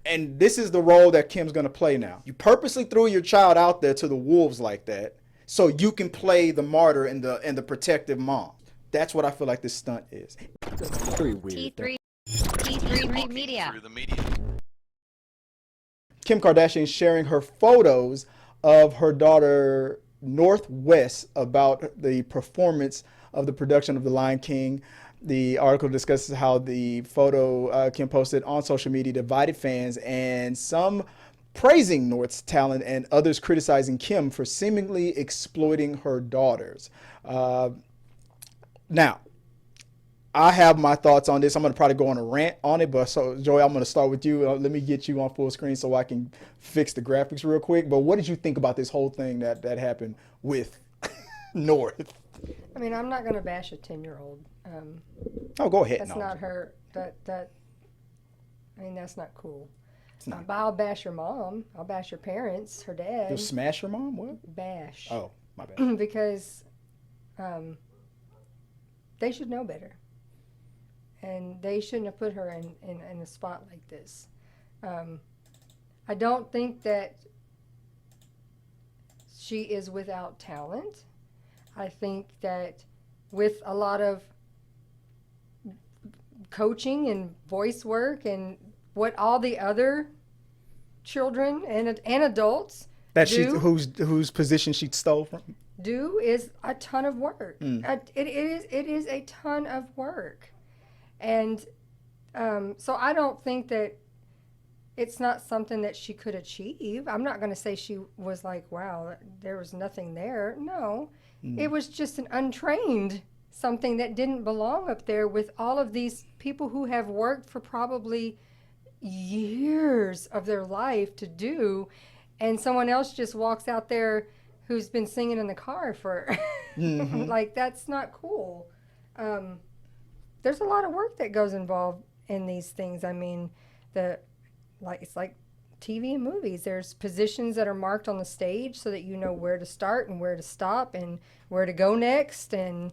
and this is the role that Kim's going to play now. You purposely threw your child out there to the wolves like that so you can play the martyr and the protective mom. That's what I feel like this stunt is. Very weird. T3 Media. Kim Kardashian sharing her photos of her daughter Northwest about the performance of the production of The Lion King. The article discusses how the photo Kim posted on social media divided fans, and some praising North's talent and others criticizing Kim for seemingly exploiting her daughters. Now, I have my thoughts on this. I'm going to probably go on a rant on it, but so Joey, I'm going to start with you. Let me get you on full screen so I can fix the graphics real quick. But what did you think about this whole thing that happened with North? I mean, I'm not going to bash a 10-year-old. Oh, go ahead. That's no. not her. I mean, that's not cool. It's not. But I'll bash your mom. I'll bash your parents, her dad. You'll smash your mom? What? Bash. Oh, my bad. Because they should know better. And they shouldn't have put her in a spot like this. I don't think that she is without talent. I think that with a lot of coaching and voice work and what all the other children and adults That do, whose position she stole from? Do is a ton of work. It is a ton of work. And so I don't think that it's not something that she could achieve. I'm not going to say she was like, wow, there was nothing there. No, it was just an untrained something that didn't belong up there with all of these people who have worked for probably years of their life to do. And someone else just walks out there who's been singing in the car for, like, that's not cool. There's a lot of work that goes involved in these things. I mean, it's like TV and movies. There's positions that are marked on the stage so that you know where to start and where to stop and where to go next. And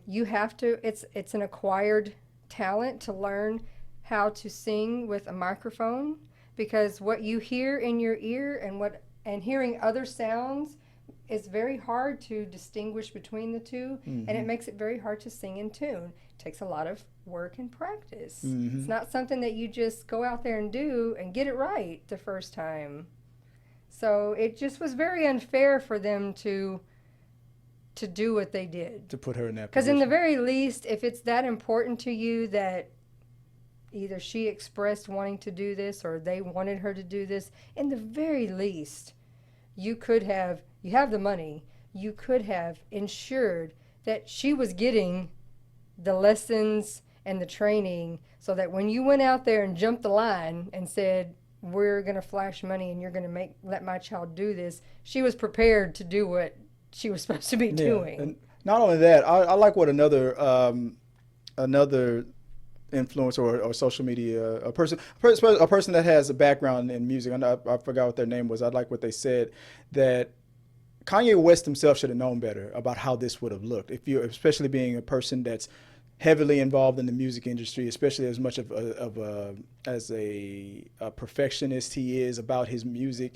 you have to, it's an acquired talent to learn how to sing with a microphone, because what you hear in your ear and hearing other sounds is very hard to distinguish between the two, and it makes it very hard to sing in tune. It takes a lot of work and practice. It's not something that you just go out there and do and get it right the first time. So it just was very unfair for them to do what they did. To put her in that Because position. in the very least, if it's that important to you that either she expressed wanting to do this or they wanted her to do this, in the very least, you have the money, you could have ensured that she was getting the lessons and the training so that when you went out there and jumped the line and said, we're going to flash money and you're going to let my child do this, she was prepared to do what she was supposed to be doing. And not only that, I like what another influencer or social media a person that has a background in music. I forgot what their name was. I like what they said, that Kanye West himself should have known better about how this would have looked. Especially being a person that's heavily involved in the music industry, especially as much as a perfectionist he is about his music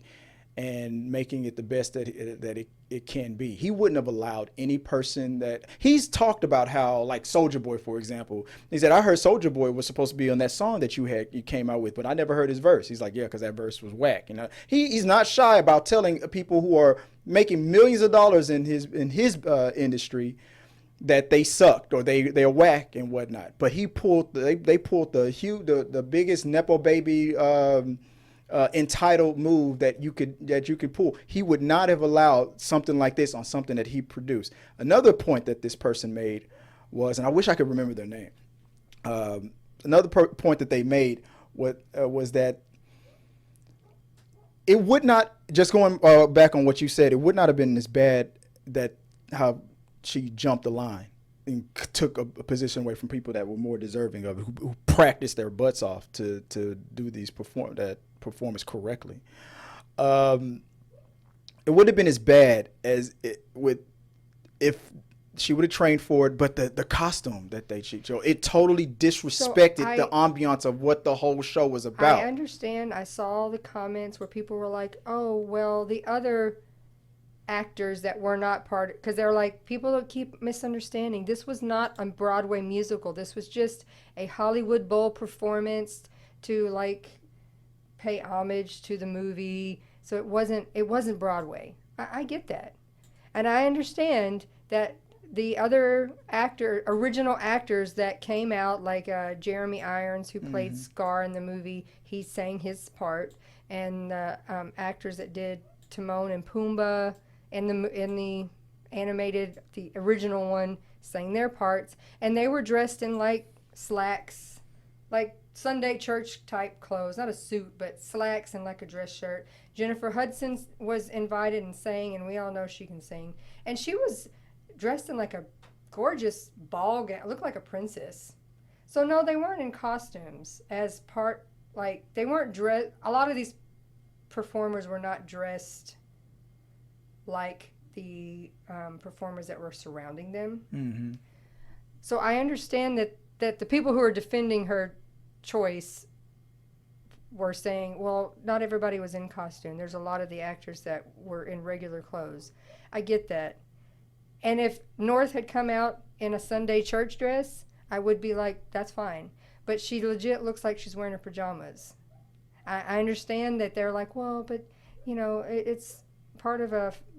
and making it the best that it can be. He wouldn't have allowed any person that he's talked about how, like Soulja Boy, for example, he said, I heard Soulja Boy was supposed to be on that song that you came out with, but I never heard his verse. He's like, yeah, because that verse was whack. You know, he's not shy about telling people who are making millions of dollars in his industry that they sucked or they're whack and whatnot. But they pulled the biggest nepo baby entitled move that you could pull. He would not have allowed something like this on something that he produced. Another point that this person made was, and I wish I could remember their name. Another point that they made was that it would not, just going back on what you said, it would not have been as bad that how she jumped the line and took a position away from people that were more deserving of it, who practiced their butts off to do that performance correctly. It wouldn't have been as bad as if she would have trained for it, but the costume that they showed, it totally disrespected the ambiance of what the whole show was about. I understand. I saw the comments where people were like, "Oh, well, the other actors that were not part," because they're like, people keep misunderstanding. This was not a Broadway musical. This was just a Hollywood Bowl performance to like pay homage to the movie. So it wasn't Broadway. I get that, and I understand that the other original actors that came out, like Jeremy Irons, who played Scar in the movie, he sang his part, and the actors that did Timon and Pumbaa in the animated, the original one, sang their parts, and they were dressed in like slacks, like Sunday church type clothes, not a suit, but slacks and like a dress shirt. Jennifer Hudson was invited and sang, and we all know she can sing, and she was dressed in like a gorgeous ball gown, looked like a princess. So no, they weren't in costumes as part, like they weren't dressed. A lot of these performers were not dressed like the performers that were surrounding them. Mm-hmm. So I understand that the people who are defending her choice were saying, well, not everybody was in costume. There's a lot of the actors that were in regular clothes. I get that. And if North had come out in a Sunday church dress, I would be like, that's fine. But she legit looks like she's wearing her pajamas. I understand that they're like, well, but, you know, it's part of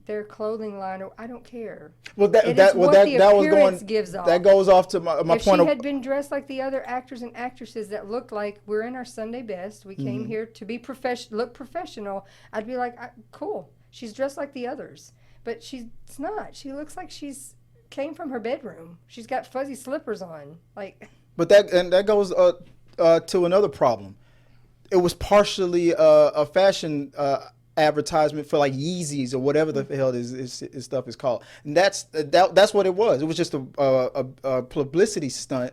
their clothing line. I don't care. Well, that goes off to my if point. If she had been dressed like the other actors and actresses that looked like we're in our Sunday best, we came here to be look professional, I'd be like, cool. She's dressed like the others. But she's not. She looks like she's came from her bedroom. She's got fuzzy slippers on. Like. But that goes to another problem. It was partially a fashion advertisement for like Yeezys or whatever the hell this stuff is called, and that's what it was. It was just a publicity stunt,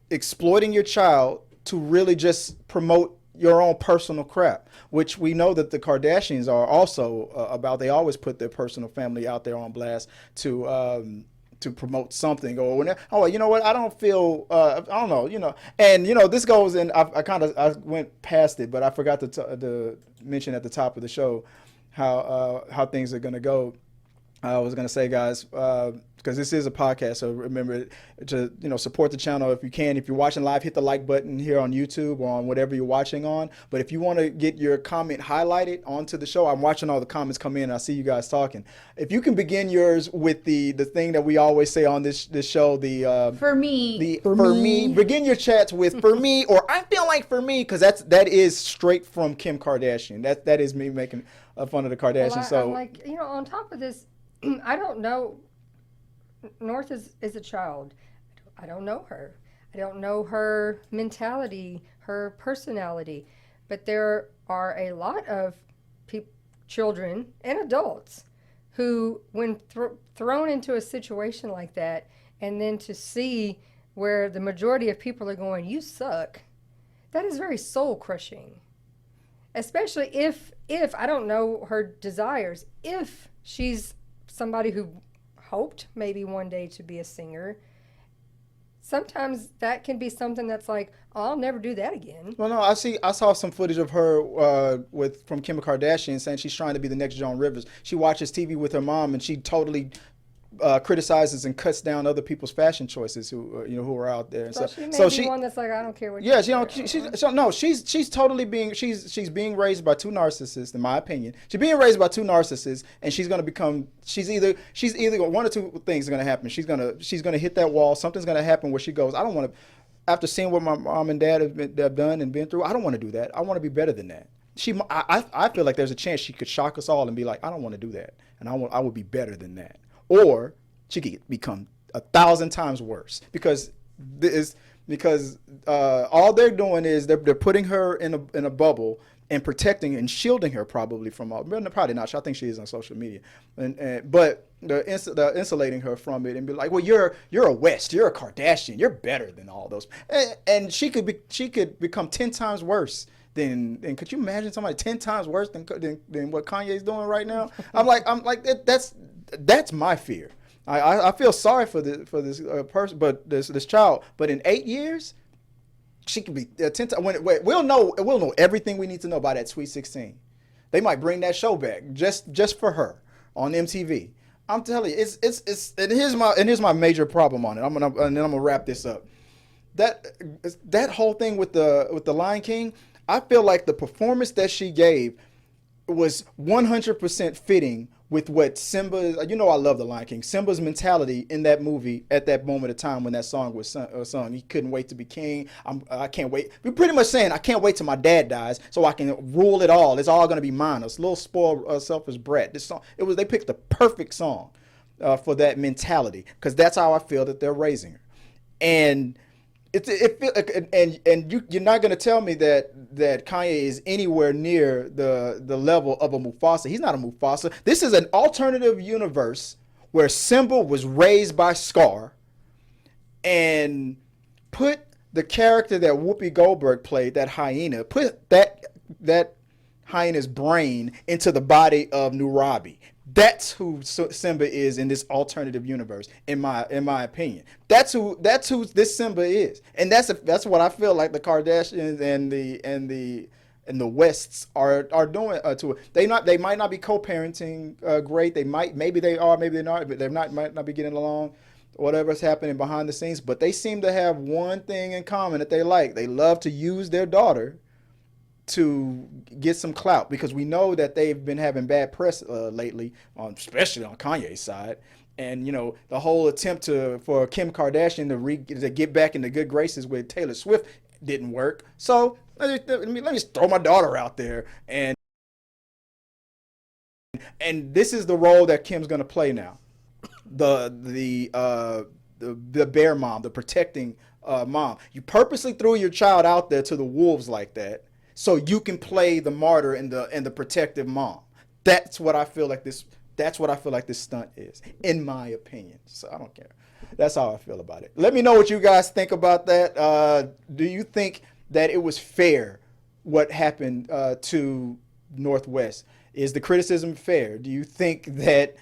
exploiting your child to really just promote your own personal crap, which we know that the Kardashians are also about. They always put their personal family out there on blast to promote something, or whenever, oh, you know what, I don't feel, I don't know, you know, and you know, this goes in, I went past it, but I forgot to mention at the top of the show how things are going to go. I was going to say, guys, because this is a podcast, so remember to support the channel if you can. If you're watching live, hit the like button here on YouTube or on whatever you're watching on. But if you want to get your comment highlighted onto the show, I'm watching all the comments come in, and I see you guys talking. If you can begin yours with the thing that we always say on this show, for me, begin your chats with for me, or I feel like for me, because that is straight from Kim Kardashian. That is me making fun of the Kardashians. Well, I'm like, on top of this, I don't know. North is a child. I don't know her. I don't know her mentality, her personality. But there are a lot of children and adults who, when thrown into a situation like that, and then to see where the majority of people are going, you suck, that is very soul crushing. Especially if I don't know her desires, if she's somebody who hoped maybe one day to be a singer, sometimes that can be something that's like, oh, I'll never do that again. Well, no, I saw some footage of her from Kim Kardashian saying she's trying to be the next Joan Rivers. She watches TV with her mom, and she totally criticizes and cuts down other people's fashion choices who are out there. And so she one that's like, I don't care what. Yeah, she's totally being she's being raised by two narcissists, in my opinion. She's being raised by two narcissists, and she's gonna become she's either one or two things are gonna happen. She's gonna hit that wall. Something's gonna happen where she goes, I don't want to. After seeing what my mom and dad have done and been through, I don't want to do that. I want to be better than that. I feel like there's a chance she could shock us all and be like, I don't want to do that, and I would be better than that. Or she could become 1,000 times worse because all they're doing is they're putting her in a bubble and protecting and shielding her probably from all. Probably not. I think she is on social media, but they're insulating her from it and be like, well, you're a West, you're a Kardashian, you're better than all those, and she could become 10 times worse. Then could you imagine somebody 10 times worse than what Kanye's doing right now? I'm like that's my fear. I feel sorry for this person, but this child. But in 8 years, she could be 10 times. We'll know everything we need to know about that Sweet 16. They might bring that show back just for her on MTV. I'm telling you, it's and here's my major problem on it. And then I'm gonna wrap this up. That whole thing with the Lion King, I feel like the performance that she gave was 100% fitting with what Simba. You know, I love the Lion King. Simba's mentality in that movie at that moment of time when that song was sung. He couldn't wait to be king. I can't wait. We're pretty much saying I can't wait till my dad dies so I can rule it all. It's all gonna be mine. This little spoiled, selfish brat. This song. They picked the perfect song for that mentality because that's how I feel that they're raising her. And you're not going to tell me that Kanye is anywhere near the level of a Mufasa. He's not a Mufasa. This is an alternative universe where Simba was raised by Scar, and put the character that Whoopi Goldberg played, that hyena, put that hyena's brain into the body of Nurabi. That's who Simba is in this alternative universe, in my opinion. That's who this Simba is, and that's what I feel like the Kardashians and the Wests are doing to it. They might not be co-parenting great. Maybe they are, maybe they're not, but might not be getting along. Whatever's happening behind the scenes, but they seem to have one thing in common that they like. They love to use their daughter to get some clout, because we know that they've been having bad press lately, especially on Kanye's side. And the whole attempt for Kim Kardashian to get back into good graces with Taylor Swift didn't work. So let me just throw my daughter out there, and this is the role that Kim's going to play now, the bear mom, the protecting mom. You purposely threw your child out there to the wolves like that, so you can play the martyr and the protective mom. That's what I feel like this stunt is, in my opinion. So I don't care. That's how I feel about it. Let me know what you guys think about that. Do you think that it was fair what happened to Northwest? Is the criticism fair? Do you think that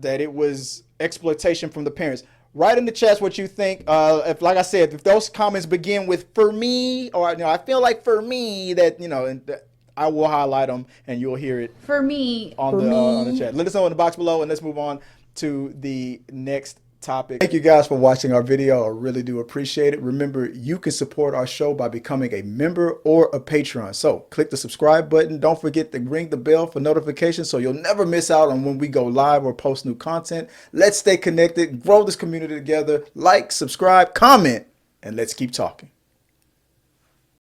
it was exploitation from the parents? Write in the chats what you think. Like I said, if those comments begin with "for me," or I feel like "for me," that I will highlight them and you'll hear it For me. on the chat. Let us know in the box below, and let's move on to the next topic. Thank you guys for watching our video. I really do appreciate it. Remember, you can support our show by becoming a member or a Patreon. So click the subscribe button. Don't forget to ring the bell for notifications so you'll never miss out on when we go live or post new content. Let's stay connected, grow this community together. Like, subscribe, comment, and let's keep talking.